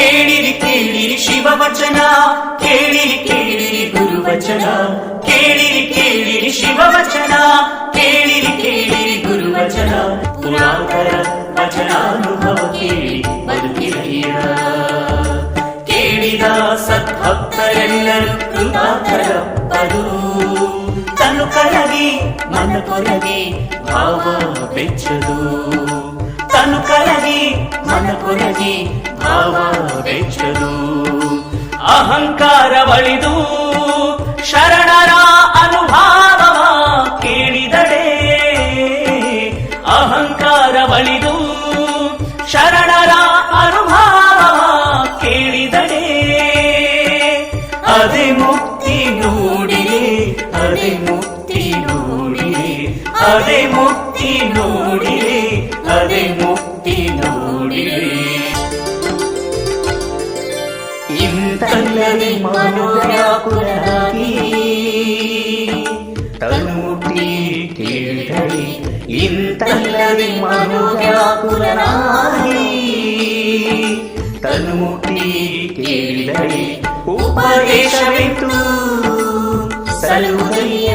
ಕೇಳಿರಿ ಕೇಳಿರಿ ಶಿವವಚನ, ಕೇಳಿರಿ ಕೇಳಿರಿ ಗುರುವಚನ, ಕೇಳಿರಿ ಕೇಳಿರಿ ಶಿವವಚನ, ಕೇಳಿರಿ ಕೇಳಿರಿ ಗುರುವಚನ. ಪುರಾತರ ವಚನಾನುಭವ ಕೇಳಿ ಬದುಕಿರಯ್ಯ. ಕೇಳಿದ ಸದ್ಭಕ್ತರೆಲ್ಲರೂ ಕೃತಾರ್ಥರಪ್ಪರು. ತನು ಕರಗಿ ಮನ ಕೊರಗಿ ಭಾವ ಬೆಚ್ಚದು, ತನು ಕರಗಿ ಮನ ಕೊರಗಿ ಭಾವ ಬೆಚ್ಚದು. ಅಹಂಕಾರ ಬಳಿದು ಶರಣರ ಅನುಭಾವವ ಕೇಳಿದಡೆ, ಅಹಂಕಾರ ಬಳಿದು ಶರಣರ ಅನುಭಾವವ ಕೇಳಿದಡೆ. ಅದೇ ಮುಕ್ತಿ ನೋಡಿರಿ, ಅದೇ ಮುಕ್ತಿ ನೋಡಿರಿ, ಅದೇ ಮುಕ್ತಿ ನೋಡಿರಿ, ಅದೇ ಮುಕ್ತಿ ನೋಡಿರಿ. ಇಂತಲ್ಲದೆ ಮನೋವ್ಯಾಕುಲರಾಗಿ ತನ್ನುಟ್ಟಿ ಕೇಳಿದಳಿ, ಇಂತಲ್ಲದೆ ಮನೋವ್ಯಾಕುಲರಾಗಿ ತನ್ನುಟ್ಟಿ ಕೇಳಿದಳಿ. ಉಪದೇಶವೆಂತು ಸಲುದಯ್ಯ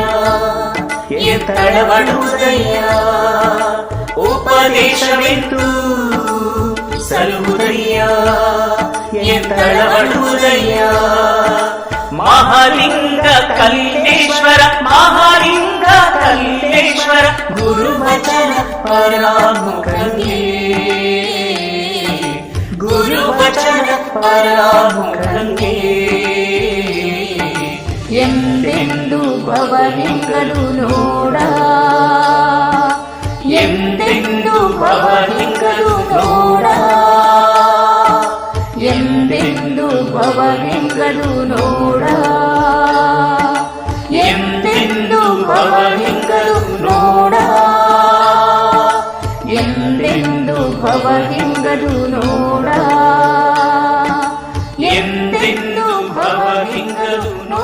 ಎತ್ತಳವಡುವುದಯ್ಯ, ಉಪದೇಶವೆಂತು ಸಲುದಯ್ಯ ಎತ್ತಳವಡುವುದಯ್ಯ. ಮಹಾಲಿಂಗ ಕಲ್ಲೇಶ್ವರ, ಮಹಾಲಿಂಗ ಕಲ್ಲೇಶ್ವರ ಗುರುವಚನ ಪರಾಮುಖಂಗೆ, ಗುರುವಚನ ಪರಾಮುಖಂಗೆ. ಎಂದೆಂದು ಭವಲಿಂಗರು ನೋಡ, ಎಂದೆಂದು ಭವಲಿಂಗರು ನೋಡ, ಎಂದೆಂದು ಭವಲಿಂಗರು ನೋಡ, ಎಂದೆಂದು ಭವಲಿಂಗರು ನೋಡ, ಎಂದೆಂದು ಭವಲಿಂಗರು ನೋಡ, ಎಂದೆಂದು ಭವಲಿಂಗರು ನೋಡ.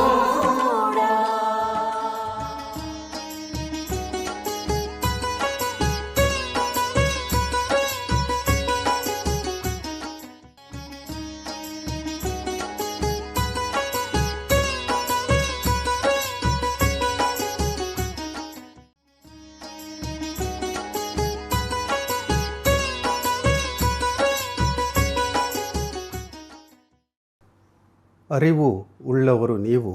ಅರಿವು ಉಳ್ಳವರು ನೀವು,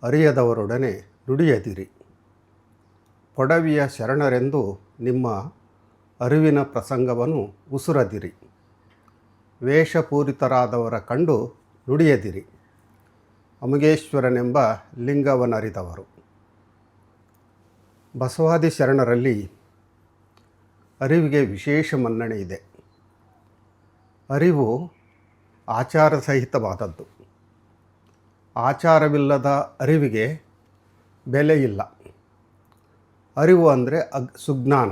ಅರಿಯದವರೊಡನೆ ನುಡಿಯದಿರಿ. ಪೊಡವಿಯ ಶರಣರೆಂದು ನಿಮ್ಮ ಅರಿವಿನ ಪ್ರಸಂಗವನ್ನು ಉಸುರದಿರಿ. ವೇಷಪೂರಿತರಾದವರ ಕಂಡು ನುಡಿಯದಿರಿ. ಅಮುಗೇಶ್ವರನೆಂಬ ಲಿಂಗವನರಿದವರು. ಬಸವಾದಿ ಶರಣರಲ್ಲಿ ಅರಿವಿಗೆ ವಿಶೇಷ ಮನ್ನಣೆ ಇದೆ. ಅರಿವು ಆಚಾರಸಹಿತವಾದದ್ದು. ಆಚಾರವಿಲ್ಲದ ಅರಿವಿಗೆ ಬೆಲೆ ಇಲ್ಲ. ಅರಿವು ಅಂದರೆ ಸುಜ್ಞಾನ.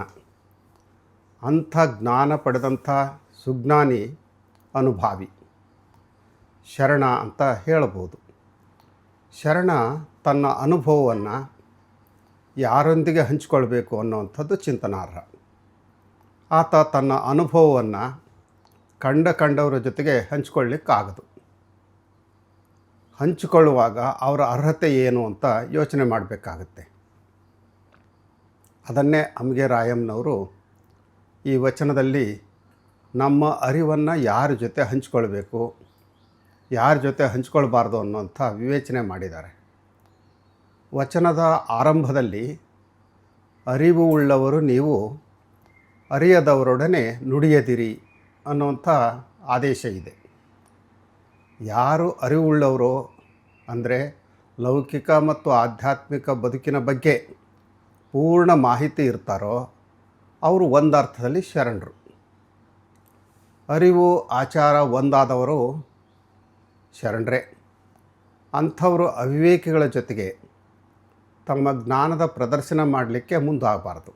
ಅಂಥ ಜ್ಞಾನ ಪಡೆದಂಥ ಸುಜ್ಞಾನಿ ಅನುಭಾವಿ ಶರಣ ಅಂತ ಹೇಳಬಹುದು. ಶರಣ ತನ್ನ ಅನುಭವವನ್ನು ಯಾರೊಂದಿಗೆ ಹಂಚಿಕೊಳ್ಬೇಕು ಅನ್ನುವಂಥದ್ದು ಚಿಂತನಾರ್ಹ. ಆತ ತನ್ನ ಅನುಭವವನ್ನು ಕಂಡವರ ಜೊತೆಗೆ ಹಂಚಿಕೊಳ್ಳಿಕ್ಕಾಗದು. ಹಂಚಿಕೊಳ್ಳುವಾಗ ಅವರ ಅರ್ಹತೆ ಏನು ಅಂತ ಯೋಚನೆ ಮಾಡಬೇಕಾಗತ್ತೆ. ಅದನ್ನೇ ಅಮ್ಗೆ ರಾಯಮ್ಮನವರು ಈ ವಚನದಲ್ಲಿ ನಮ್ಮ ಅರಿವನ್ನು ಯಾರ ಜೊತೆ ಹಂಚಿಕೊಳ್ಬೇಕು, ಯಾರ ಜೊತೆ ಹಂಚಿಕೊಳ್ಬಾರ್ದು ಅನ್ನೋಂಥ ವಿವೇಚನೆ ಮಾಡಿದ್ದಾರೆ. ವಚನದ ಆರಂಭದಲ್ಲಿ ಅರಿವು ಉಳ್ಳವರು ನೀವು, ಅರಿಯದವರೊಡನೆ ನುಡಿಯದಿರಿ ಅನ್ನುವಂಥ ಆದೇಶ ಇದೆ. ಯಾರು ಅರಿವುಳ್ಳವರು ಅಂದರೆ ಲೌಕಿಕ ಮತ್ತು ಆಧ್ಯಾತ್ಮಿಕ ಬದುಕಿನ ಬಗ್ಗೆ ಪೂರ್ಣ ಮಾಹಿತಿ ಇರ್ತಾರೋ ಅವರು ಒಂದರ್ಥದಲ್ಲಿ ಶರಣರು. ಅರಿವು ಆಚಾರ ಒಂದಾದವರು ಶರಣರೇ. ಅಂಥವರು ಅವಿವೇಕಿಗಳ ಜೊತೆಗೆ ತಮ್ಮ ಜ್ಞಾನದ ಪ್ರದರ್ಶನ ಮಾಡಲಿಕ್ಕೆ ಮುಂದಾಗಬಾರ್ದು.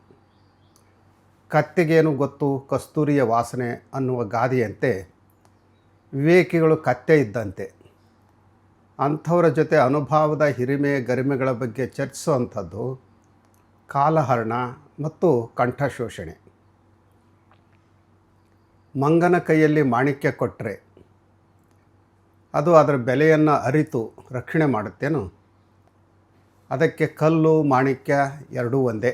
ಕತ್ತೆಗೇನು ಗೊತ್ತು ಕಸ್ತೂರಿಯ ವಾಸನೆ ಅನ್ನುವ ಗಾದೆಯಂತೆ ವಿವೇಕಿಗಳು ಕತ್ತೆ ಇದ್ದಂತೆ. ಅಂಥವರ ಜೊತೆ ಅನುಭವದ ಹಿರಿಮೆ ಗರಿಮೆಗಳ ಬಗ್ಗೆ ಚರ್ಚಿಸುವಂಥದ್ದು ಕಾಲಹರಣ ಮತ್ತು ಕಂಠಶೋಷಣೆ. ಮಂಗನ ಕೈಯಲ್ಲಿ ಮಾಣಿಕ್ಯ ಕೊಟ್ಟರೆ ಅದು ಅದರ ಬೆಲೆಯನ್ನು ಅರಿತು ರಕ್ಷಣೆ ಮಾಡುತ್ತೇನು? ಅದಕ್ಕೆ ಕಲ್ಲು ಮಾಣಿಕ್ಯ ಎರಡೂ ಒಂದೇ.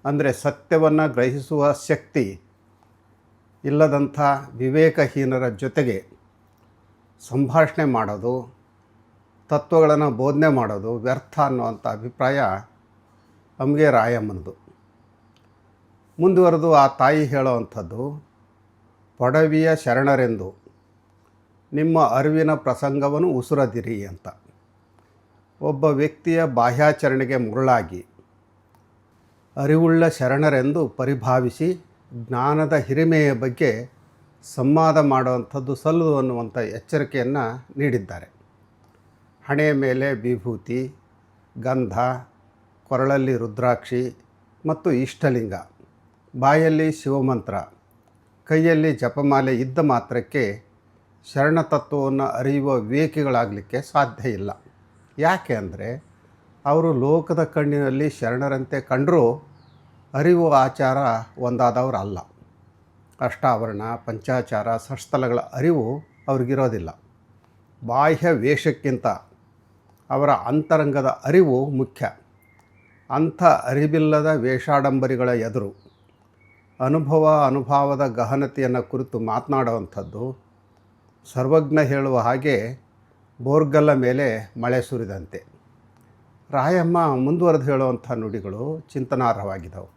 ಅಂದರೆ ಸತ್ಯವನ್ನು ಗ್ರಹಿಸುವ ಶಕ್ತಿ ಇಲ್ಲದಂಥ ವಿವೇಕಹೀನರ ಜೊತೆಗೆ ಸಂಭಾಷಣೆ ಮಾಡೋದು, ತತ್ವಗಳನ್ನು ಬೋಧನೆ ಮಾಡೋದು ವ್ಯರ್ಥ ಅನ್ನುವಂಥ ಅಭಿಪ್ರಾಯ ಅಮ್ಗೆ ರಾಯಮ್ಮನದು. ಮುಂದುವರೆದು ಆ ತಾಯಿ ಹೇಳೋವಂಥದ್ದು, ಪೊಡವಿಯ ಶರಣರೆಂದು ನಿಮ್ಮ ಅರಿವಿನ ಪ್ರಸಂಗವನ್ನು ಉಸುರದಿರಿ ಅಂತ. ಒಬ್ಬ ವ್ಯಕ್ತಿಯ ಬಾಹ್ಯಾಚರಣೆಗೆ ಮುರುಳಾಗಿ ಅರಿವುಳ್ಳ ಶರಣರೆಂದು ಪರಿಭಾವಿಸಿ ಜ್ಞಾನದ ಹಿರಿಮೆಯ ಬಗ್ಗೆ ಸಂವಾದ ಮಾಡುವಂಥದ್ದು ಸಲ್ಲದು ಅನ್ನುವಂಥ ಎಚ್ಚರಿಕೆಯನ್ನು ನೀಡಿದ್ದಾರೆ. ಹಣೆಯ ಮೇಲೆ ವಿಭೂತಿ, ಗಂಧ, ಕೊರಳಲ್ಲಿ ರುದ್ರಾಕ್ಷಿ ಮತ್ತು ಇಷ್ಟಲಿಂಗ, ಬಾಯಲ್ಲಿ ಶಿವಮಂತ್ರ, ಕೈಯಲ್ಲಿ ಜಪಮಾಲೆ ಇದ್ದ ಮಾತ್ರಕ್ಕೆ ಶರಣತತ್ವವನ್ನು ಅರಿಯುವ ವಿವೇಕಿಗಳಾಗಲಿಕ್ಕೆ ಸಾಧ್ಯ ಇಲ್ಲ. ಯಾಕೆ ಅಂದರೆ ಅವರು ಲೋಕದ ಕಣ್ಣಿನಲ್ಲಿ ಶರಣರಂತೆ ಕಂಡರೂ ಅರಿವು ಆಚಾರ ಒಂದಾದವರಲ್ಲ. ಅಷ್ಟಾವರಣ, ಪಂಚಾಚಾರ, ಷಟ್ಸ್ಥಲಗಳ ಅರಿವು ಅವ್ರಿಗಿರೋದಿಲ್ಲ. ಬಾಹ್ಯ ವೇಷಕ್ಕಿಂತ ಅವರ ಅಂತರಂಗದ ಅರಿವು ಮುಖ್ಯ. ಅಂಥ ಅರಿವಿಲ್ಲದ ವೇಷಾಡಂಬರಿಗಳ ಎದುರು ಅನುಭವದ ಗಹನತೆಯನ್ನು ಕುರಿತು ಮಾತನಾಡುವಂಥದ್ದು ಸರ್ವಜ್ಞ ಹೇಳುವ ಹಾಗೆ ಬೋರ್ಗಲ್ಲ ಮೇಲೆ ಮಳೆ ಸುರಿದಂತೆ. ರಾಯಮ್ಮ ಮುಂದುವರೆದು ಹೇಳುವಂಥ ನುಡಿಗಳು ಚಿಂತನಾರ್ಹವಾಗಿದ್ದವು.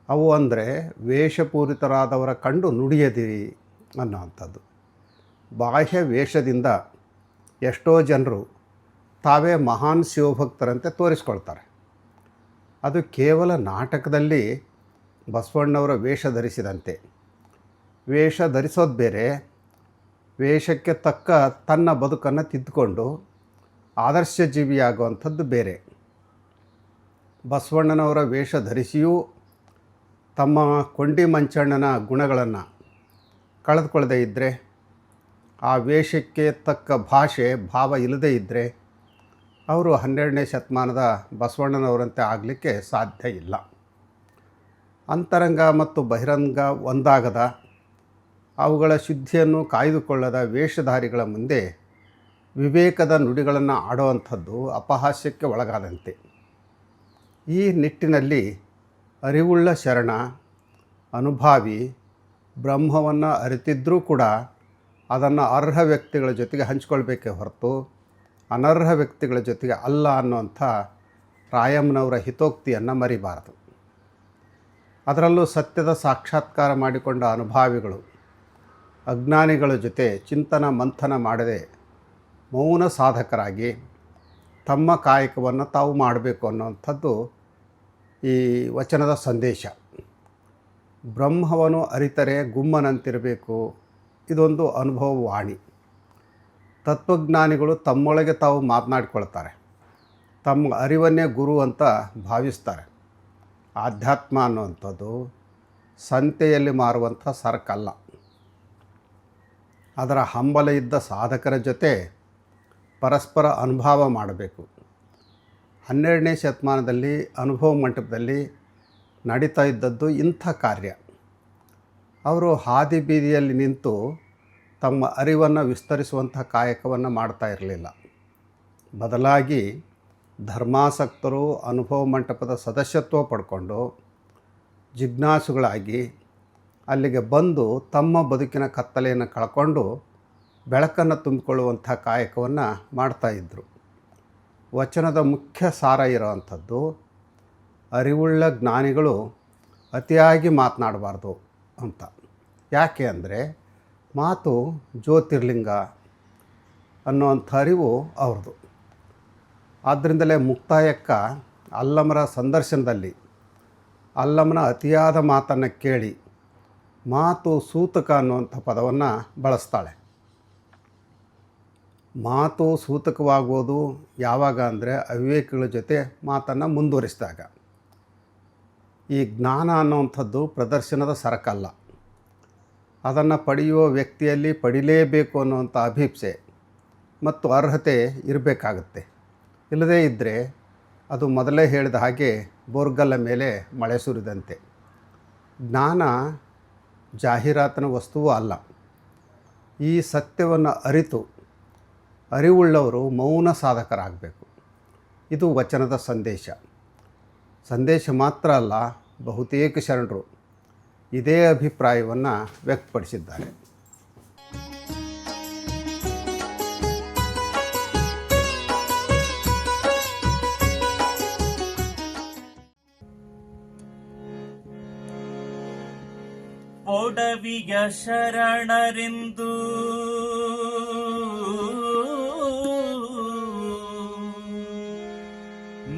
ಅವು ಅಂದರೆ ವೇಷಪೂರಿತರಾದವರ ಕಂಡು ನುಡಿಯದಿರಿ ಅನ್ನೋವಂಥದ್ದು. ಬಾಹ್ಯ ವೇಷದಿಂದ ಎಷ್ಟೋ ಜನರು ತಾವೇ ಮಹಾನ್ ಶಿವಭಕ್ತರಂತೆ ತೋರಿಸ್ಕೊಳ್ತಾರೆ. ಅದು ಕೇವಲ ನಾಟಕದಲ್ಲಿ ಬಸವಣ್ಣವರ ವೇಷ ಧರಿಸಿದಂತೆ. ವೇಷ ಧರಿಸೋದು ಬೇರೆ, ವೇಷಕ್ಕೆ ತಕ್ಕ ತನ್ನ ಬದುಕನ್ನು ತಿದ್ದುಕೊಂಡು ಆದರ್ಶ ಜೀವಿಯಾಗುವಂಥದ್ದು ಬೇರೆ. ಬಸವಣ್ಣನವರ ವೇಷ ಧರಿಸಿಯೂ ತಮ್ಮ ಕೊಂಡಿ ಮಂಚಣ್ಣನ ಗುಣಗಳನ್ನು ಕಳೆದುಕೊಳ್ಳದೇ ಇದ್ದರೆ, ಆ ವೇಷಕ್ಕೆ ತಕ್ಕ ಭಾಷೆ ಭಾವ ಇಲ್ಲದೇ ಇದ್ದರೆ ಅವರು 12ನೇ ಶತಮಾನದ ಬಸವಣ್ಣನವರಂತೆ ಆಗಲಿಕ್ಕೆ ಸಾಧ್ಯ ಇಲ್ಲ. ಅಂತರಂಗ ಮತ್ತು ಬಹಿರಂಗ ಒಂದಾಗದ, ಅವುಗಳ ಶುದ್ಧಿಯನ್ನು ಕಾಯ್ದುಕೊಳ್ಳದ ವೇಷಧಾರಿಗಳ ಮುಂದೆ ವಿವೇಕದ ನುಡಿಗಳನ್ನು ಆಡುವಂಥದ್ದು ಅಪಹಾಸ್ಯಕ್ಕೆ ಒಳಗಾದಂತೆ. ಈ ನಿಟ್ಟಿನಲ್ಲಿ ಅರಿವುಳ್ಳ ಶರಣ, ಅನುಭಾವಿ, ಬ್ರಹ್ಮವನ್ನು ಅರಿತಿದ್ದರೂ ಕೂಡ ಅದನ್ನು ಅರ್ಹ ವ್ಯಕ್ತಿಗಳ ಜೊತೆಗೆ ಹಂಚಿಕೊಳ್ಬೇಕೇ ಹೊರತು ಅನರ್ಹ ವ್ಯಕ್ತಿಗಳ ಜೊತೆಗೆ ಅಲ್ಲ ಅನ್ನುವಂಥ ರಾಯಮ್ಮನವರ ಹಿತೋಕ್ತಿಯನ್ನು ಮರಿಬಾರದು. ಅದರಲ್ಲೂ ಸತ್ಯದ ಸಾಕ್ಷಾತ್ಕಾರ ಮಾಡಿಕೊಂಡ ಅನುಭಾವಿಗಳು ಅಜ್ಞಾನಿಗಳ ಜೊತೆ ಚಿಂತನ ಮಂಥನ ಮಾಡದೆ ಮೌನ ಸಾಧಕರಾಗಿ ತಮ್ಮ ಕಾಯಕವನ್ನು ತಾವು ಮಾಡಬೇಕು ಅನ್ನುವಂಥದ್ದು ಈ ವಚನದ ಸಂದೇಶ. ಬ್ರಹ್ಮವನ್ನು ಅರಿತರೆ ಗುಮ್ಮನಂತಿರಬೇಕು, ಇದೊಂದು ಅನುಭವ ವಾಣಿ. ತತ್ವಜ್ಞಾನಿಗಳು ತಮ್ಮೊಳಗೆ ತಾವು ಮಾತನಾಡಿಕೊಳ್ತಾರೆ, ತಮ್ಮ ಅರಿವನ್ನೇ ಗುರು ಅಂತ ಭಾವಿಸ್ತಾರೆ. ಆಧ್ಯಾತ್ಮ ಅನ್ನುವಂಥದ್ದು ಸಂತೆಯಲ್ಲಿ ಮಾರುವಂಥ ಸರಕಲ್ಲ. ಅದರ ಹಂಬಲ ಇದ್ದ ಸಾಧಕರ ಜೊತೆ ಪರಸ್ಪರ ಅನುಭವ ಮಾಡಬೇಕು. 12ನೇ ಶತಮಾನದಲ್ಲಿ ಅನುಭವ ಮಂಟಪದಲ್ಲಿ ನಡೀತಾ ಇದ್ದದ್ದು ಇಂಥ ಕಾರ್ಯ. ಅವರು ಹಾದಿ ಬೀದಿಯಲ್ಲಿ ನಿಂತು ತಮ್ಮ ಅರಿವನ್ನು ವಿಸ್ತರಿಸುವಂಥ ಕಾಯಕವನ್ನು ಮಾಡ್ತಾ ಇರಲಿಲ್ಲ. ಬದಲಾಗಿ ಧರ್ಮಾಸಕ್ತರು ಅನುಭವ ಮಂಟಪದ ಸದಸ್ಯತ್ವ ಪಡ್ಕೊಂಡು ಜಿಜ್ಞಾಸುಗಳಾಗಿ ಅಲ್ಲಿಗೆ ಬಂದು ತಮ್ಮ ಬದುಕಿನ ಕತ್ತಲೆಯನ್ನು ಕಳ್ಕೊಂಡು ಬೆಳಕನ್ನು ತುಂಬಿಕೊಳ್ಳುವಂಥ ಕಾಯಕವನ್ನು ಮಾಡ್ತಾಯಿದ್ರು. ವಚನದ ಮುಖ್ಯ ಸಾರ ಇರೋವಂಥದ್ದು ಅರಿವುಳ್ಳ ಜ್ಞಾನಿಗಳು ಅತಿಯಾಗಿ ಮಾತನಾಡಬಾರ್ದು ಅಂತ. ಯಾಕೆ ಅಂದರೆ ಮಾತು ಜ್ಯೋತಿರ್ಲಿಂಗ ಅನ್ನುವಂಥ ಅರಿವು ಅವ್ರದ್ದು. ಆದ್ದರಿಂದಲೇ ಮುಕ್ತಾಯಕ್ಕ ಅಲ್ಲಮರ ಸಂದರ್ಶನದಲ್ಲಿ ಅಲ್ಲಮನ ಅತಿಯಾದ ಮಾತನ್ನು ಕೇಳಿ ಮಾತು ಸೂತಕ ಅನ್ನುವಂಥ ಪದವನ್ನು ಬಳಸ್ತಾಳೆ. ಮಾತು ಸೂತಕವಾಗುವುದು ಯಾವಾಗ ಅಂದರೆ ಅವಿವೇಕಿಗಳ ಜೊತೆ ಮಾತನ್ನು ಮುಂದುವರಿಸಿದಾಗ. ಈ ಜ್ಞಾನ ಅನ್ನುವಂಥದ್ದು ಪ್ರದರ್ಶನದ ಸರಕಲ್ಲ. ಅದನ್ನು ಪಡೆಯುವ ವ್ಯಕ್ತಿಯಲ್ಲಿ ಪಡಿಲೇಬೇಕು ಅನ್ನುವಂಥ ಅಭಿಪ್ಸೆ ಮತ್ತು ಅರ್ಹತೆ ಇರಬೇಕಾಗುತ್ತೆ. ಇಲ್ಲದೇ ಇದ್ದರೆ ಅದು ಮೊದಲೇ ಹೇಳಿದ ಹಾಗೆ ಬೋರ್ಗಲ್ಲ ಮೇಲೆ ಮಳೆ ಸುರಿದಂತೆ. ಜ್ಞಾನ ಜಾಹೀರಾತಿನ ವಸ್ತುವೂ ಅಲ್ಲ. ಈ ಸತ್ಯವನ್ನು ಅರಿವುಳ್ಳವರು ಮೌನ ಸಾಧಕರಾಗಬೇಕು. ಇದು ವಚನದ ಸಂದೇಶ ಮಾತ್ರ ಅಲ್ಲ, ಬಹುತೇಕ ಶರಣರು ಇದೇ ಅಭಿಪ್ರಾಯವನ್ನು ವ್ಯಕ್ತಪಡಿಸಿದ್ದಾರೆ. ಒಡವಿಯ ಶರಣರೆಂದು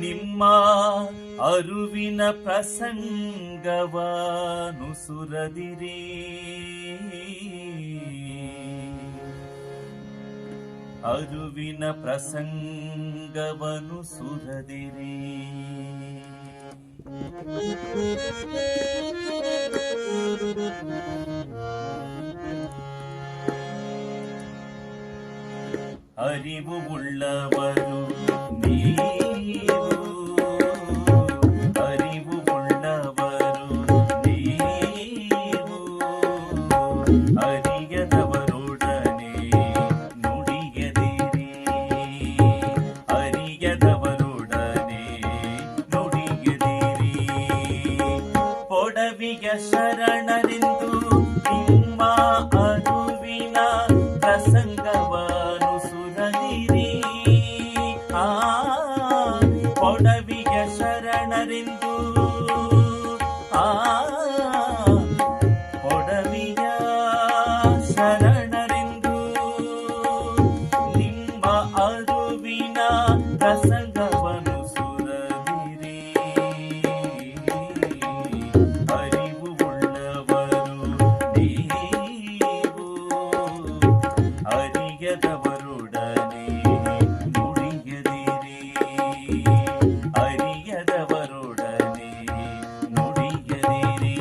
ನಿಮ್ಮ ಅರುವಿನ ಪ್ರಸಂಗವನು ಸುರದಿರಿ. ಅರುವಿನ ಪ್ರಸಂಗವನು ಸುರದಿರಿ. ಅರಿವು ಉಳ್ಳವರು ನೀವು, ಅರಿವು ಉಳ್ಳವರು ನೀವು, ಅರಿಯದವರೊಡನೆ ನುಡಿಯದಿರಿ. ಅರಿಯದವರೊಡನೆ ನುಡಿಯದಿರಿ. ಪೊಡವಿಯ ಶರಣರೆಂದು ನಿಮ್ಮ ಅರುವಿನ ಪ್ರಸಂಗವನು ಸುರದಿರಿ. ಪೊಡವಿಯ ಶರಣರೆಂದು ಪೊಡವಿಯ ಶರಣರೆಂದು ನಿಮ್ಮ ಅರುವಿನ ಪ್ರಸಂಗವನು ಸುರದಿರಿ. ಅರಿವು ಉಳ್ಳವರು ನೀವು, ಅರಿಯದವರೊಡನೆ ನುಡಿಯದಿರಿ. ಅರಿಯದವರೊಡನೆ ನುಡಿಯದಿರಿ.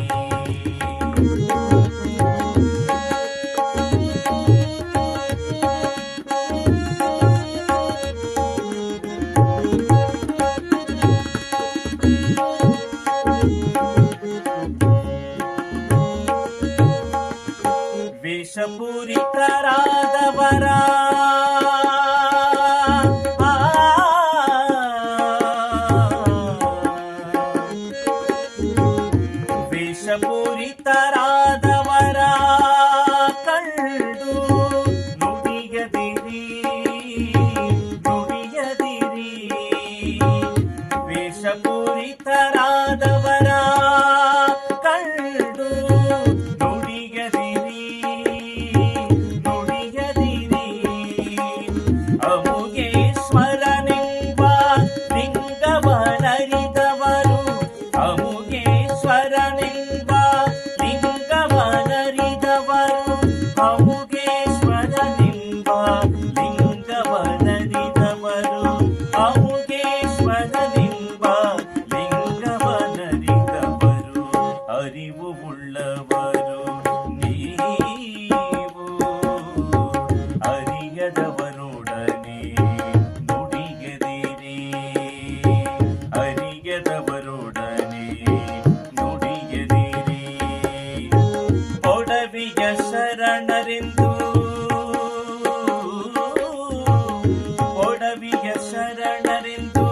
ವೇಷಪೂರಿತರಾದವರ ವೇಷಪೂರಿತರಾದವರ ಕಂಡು ನುಡಿಯದಿರಿ. ನುಡಿಯದಿರಿ. ವೇಷಪೂರಿತರಾದವರ ಕಂಡು ನುಡಿಯದಿರಿ. ನುಡಿಯದಿರಿ. ಅಮುಗೇಶ್ವರನೆಂಬ ಲಿಂಗವನರಿದವರು, ಅಮುಗೇಶ್ವರನೆಂಬ ಲಿಂಗವನರಿದವರು, ಅಮುಗೇಶ್ವರನೆಂಬ ಲಿಂಗವನರಿದವರು, ಅಮುಗೇಶ್ವರನೆಂಬ ಲಿಂಗವನರಿದವರು. ಅರಿವು ಉಳ್ಳವರು ನೀವು, ಅರಿಯದವರೊಡನೆ ನುಡಿಯದಿರಿ. ಅರಿಯದವರೊಡನೆ ನುಡಿಯದಿರಿ. ಒಡವಿಯ ಶರಣರೆಂದು ಒಡವಿಯ ಶರಣರೆಂದು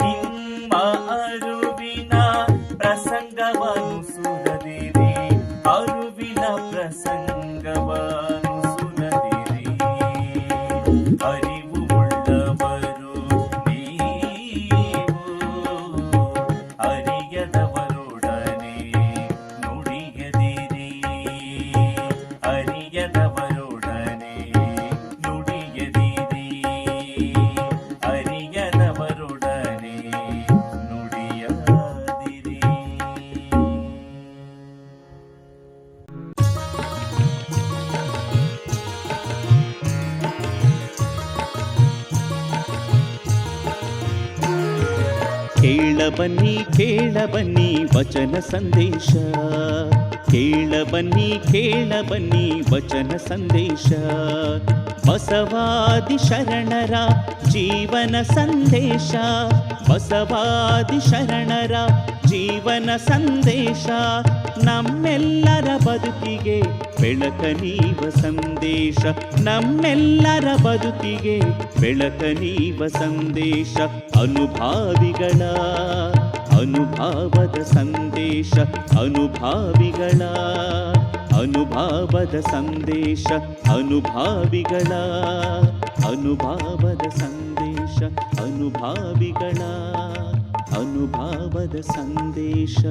ನಿಮ್ಮ ಅರುವಿನ ಪ್ರಸಂಗವನು ಸುರದಿರಿ. ಅರುವಿನ ಪ್ರಸಂಗವನು ಸುರದಿರಿ. ಅರಿವು ಉಳ್ಳವರು ನೀವು, ಅರಿಯದವರೊಡನೆ ನುಡಿಯದಿರಿ. ಅರಿಯದವರೊಡನೆ ನುಡಿಯದಿರಿ. ಅರಿಯದವರೊಡನೆ ನುಡಿಯದಿರಿ. ಕೇಳಬನ್ನಿ ಕೇಳಬನ್ನಿ ವಚನ ಸಂದೇಶ, ಕೇಳಬನ್ನಿ ಕೇಳಬನ್ನಿ ವಚನ ಸಂದೇಶ. ಬಸವಾದಿ ಶರಣರ ಜೀವನ ಸಂದೇಶ, ಬಸವಾದಿ ಶರಣರ ಜೀವನ ಸಂದೇಶ. ನಮ್ಮೆಲ್ಲರ ಬದುಕಿಗೆ ಬೆಳಕ ನೀವ ಸಂದೇಶ, ನಮ್ಮೆಲ್ಲರ ಬದುಕಿಗೆ ಬೆಳಕ ನೀವ ಸಂದೇಶ. ಅನುಭಾವಿಗಳ ಅನುಭಾವದ ಸಂದೇಶ, ಅನುಭಾವಿಗಳ ಅನುಭಾವದ ಸಂದೇಶ, ಅನುಭಾವಿಗಳ ಅನುಭಾವದ ಸಂದೇಶ, ಅನುಭಾವಿಗಳ ಅನುಭಾವದ ಸಂದೇಶ.